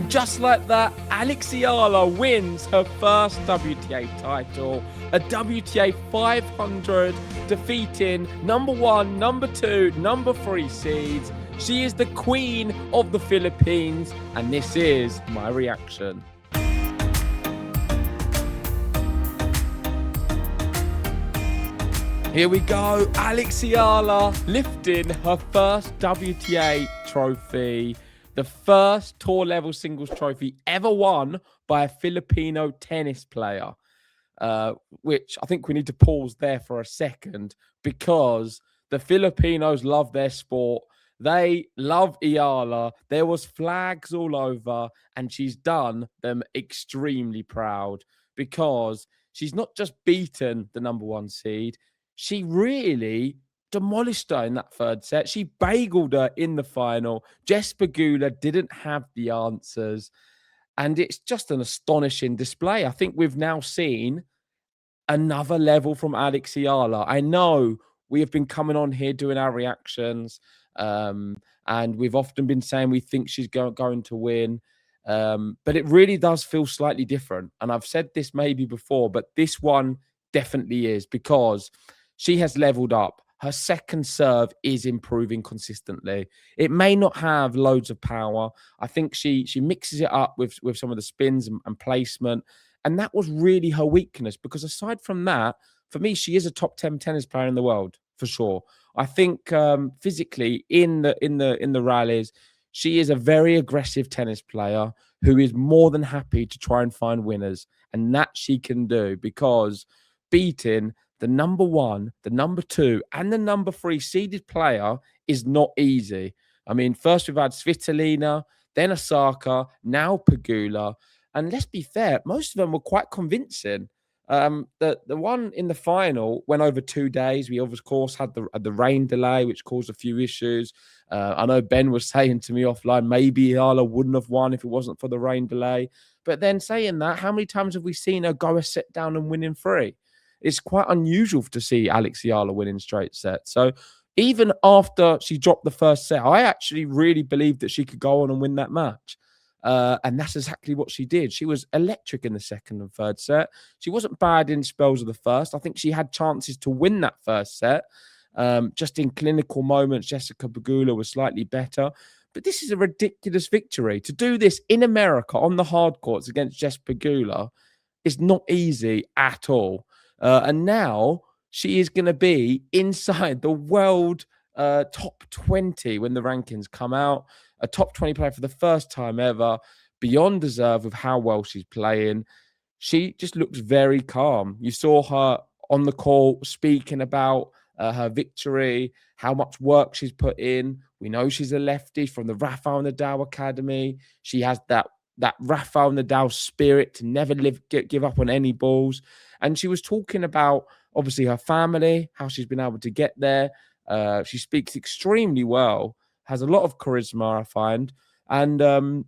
just like that, Alexandra Eala wins her first WTA title, a WTA 500, defeating number 1, number 2, number 3 seeds. She is the queen of the Philippines, and this is my reaction. Here we go, Alexandra Eala lifting her first WTA trophy, the first tour-level singles trophy ever won by a Filipino tennis player, which I think we need to pause there for a second because the Filipinos love their sport. They love Eala. There was flags all over, and she's done them extremely proud because she's not just beaten the number 1 seed, she really demolished her in that third set. She bageled her in the final. Jessica Pegula didn't have the answers. And it's just an astonishing display. I think we've now seen another level from Alexandra Eala. I know we have been coming on here doing our reactions. And we've often been saying we think she's going to win. But it really does feel slightly different. And I've said this maybe before, but this one definitely is because she has leveled up. Her second serve is improving consistently. It may not have loads of power. I think she mixes it up with some of the spins and placement. And that was really her weakness because aside from that, for me, she is a top 10 tennis player in the world, for sure. I think physically in the rallies, she is a very aggressive tennis player who is more than happy to try and find winners. And that she can do because beating the number 1, the number 2, and the number 3 seeded player is not easy. I mean, first we've had Svitolina, then Osaka, now Pegula. And let's be fair, most of them were quite convincing. The one in the final went over 2 days. We, of course, had the rain delay, which caused a few issues. I know Ben was saying to me offline, maybe Eala wouldn't have won if it wasn't for the rain delay. But then saying that, how many times have we seen her go a set down and win in 3? It's quite unusual to see Alexandra Eala winning straight sets. So even after she dropped the first set, I actually really believed that she could go on and win that match. And that's exactly what she did. She was electric in the second and third set. She wasn't bad in spells of the first. I think she had chances to win that first set. Just in clinical moments, Jessica Pegula was slightly better. But this is a ridiculous victory. To do this in America on the hard courts against Jessica Pegula is not easy at all. And now she is going to be inside the world top 20 when the rankings come out. A top 20 player for the first time ever. Beyond deserve of how well she's playing. She just looks very calm. You saw her on the call speaking about her victory, how much work she's put in. We know she's a lefty from the Rafael Nadal Academy. She has that Rafael Nadal spirit to never give up on any balls. And she was talking about, obviously, her family, how she's been able to get there. She speaks extremely well, has a lot of charisma, I find. And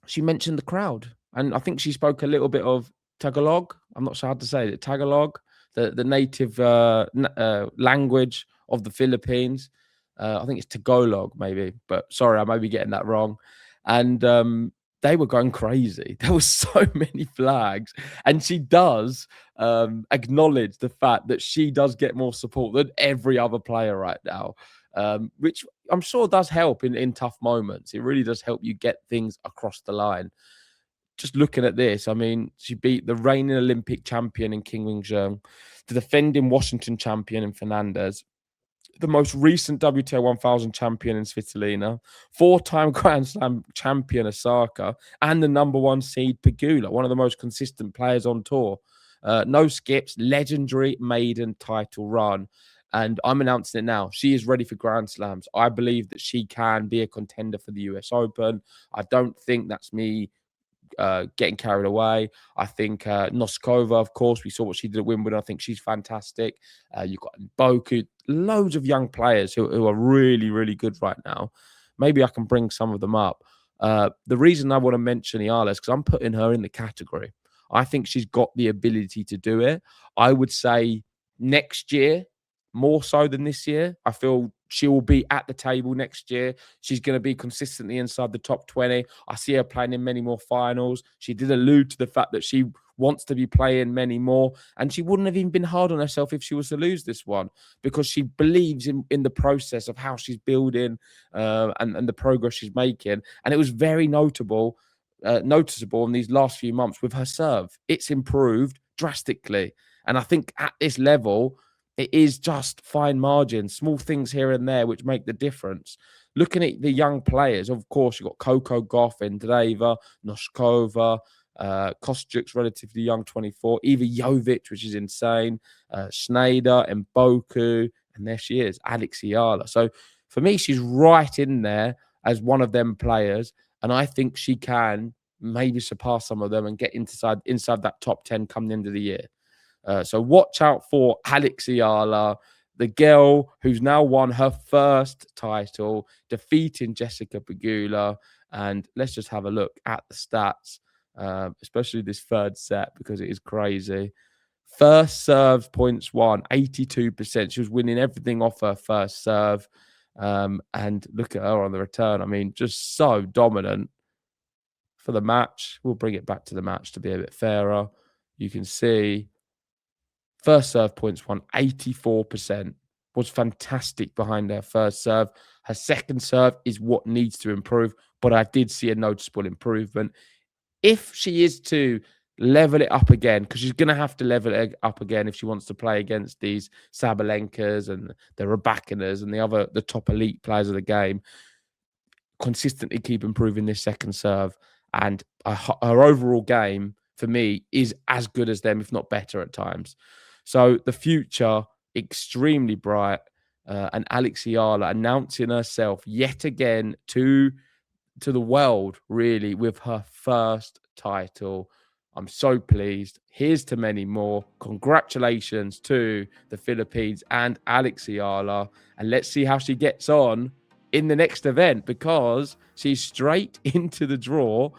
she mentioned the crowd. And I think she spoke a little bit of Tagalog. I'm not sure how to say it. Tagalog, the native language of the Philippines. I think it's Tagalog, maybe. But sorry, I may be getting that wrong. And they were going crazy. There were so many flags. And she does acknowledge the fact that she does get more support than every other player right now, which I'm sure does help in tough moments. It really does help you get things across the line. Just looking at this, I mean, she beat the reigning Olympic champion in King Wing-Zheng, the defending Washington champion in Fernandez, the most recent WTA 1000 champion in Svitolina, 4-time Grand Slam champion Osaka, and the number 1 seed Pegula, one of the most consistent players on tour. No skips, legendary maiden title run. And I'm announcing it now. She is ready for Grand Slams. I believe that she can be a contender for the US Open. I don't think that's me getting carried away. I think Noskova, of course, we saw what she did at Wimbledon. I think she's fantastic. You've got Boku, loads of young players who are really, really good right now. Maybe I can bring some of them up. The reason I want to mention Eala is because I'm putting her in the category. I think she's got the ability to do it. I would say next year, more so than this year. I feel she will be at the table next year. She's going to be consistently inside the top 20. I see her playing in many more finals. She did allude to the fact that she wants to be playing many more, and she wouldn't have even been hard on herself if she was to lose this one, because she believes in the process of how she's building and the progress she's making. And it was very noticeable in these last few months with her serve. It's improved drastically. And I think at this level, it is just fine margins, small things here and there which make the difference. Looking at the young players, of course, you've got Coco Gauff, Endreva, Noskova, Kostjuk's relatively young, 24, Eva Jovic, which is insane, Schneider, and Boku, and there she is, Alex Eala. So for me, she's right in there as one of them players, and I think she can maybe surpass some of them and get inside that top 10 come the end of the year. So watch out for Alex Eala, the girl who's now won her first title, defeating Jessica Pegula. And let's just have a look at the stats, especially this third set, because it is crazy. First serve points won, 82%. She was winning everything off her first serve. And look at her on the return. I mean, just so dominant for the match. We'll bring it back to the match to be a bit fairer. You can see first serve points won, 84%. Was fantastic behind her first serve. Her second serve is what needs to improve, but I did see a noticeable improvement. If she is to level it up again, because she's going to have to level it up again if she wants to play against these Sabalenkas and the Rabakinas and the top elite players of the game, consistently keep improving this second serve. And her overall game, for me, is as good as them, if not better at times. So the future, extremely bright. And Alex Eala announcing herself yet again to the world, really, with her first title. I'm so pleased. Here's to many more. Congratulations to the Philippines and Alex Eala. And let's see how she gets on in the next event, because she's straight into the draw,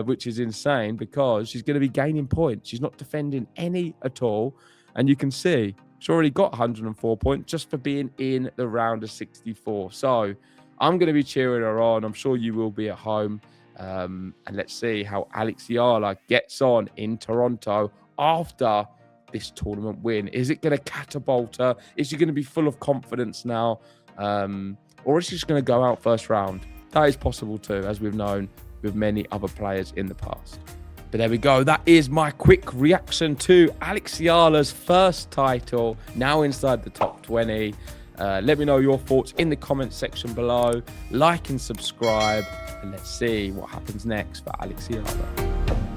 which is insane, because she's going to be gaining points. She's not defending any at all. And you can see she's already got 104 points just for being in the round of 64. So I'm going to be cheering her on. I'm sure you will be at home. And let's see how Alex Eala gets on in Toronto after this tournament win. Is it going to catapult her? Is she going to be full of confidence now? Or is she just going to go out first round? That is possible too, as we've known with many other players in the past. But there we go. That is my quick reaction to Alex Eala's first title, now inside the top 20. Let me know your thoughts in the comments section below. Like and subscribe. And let's see what happens next for Alex Eala.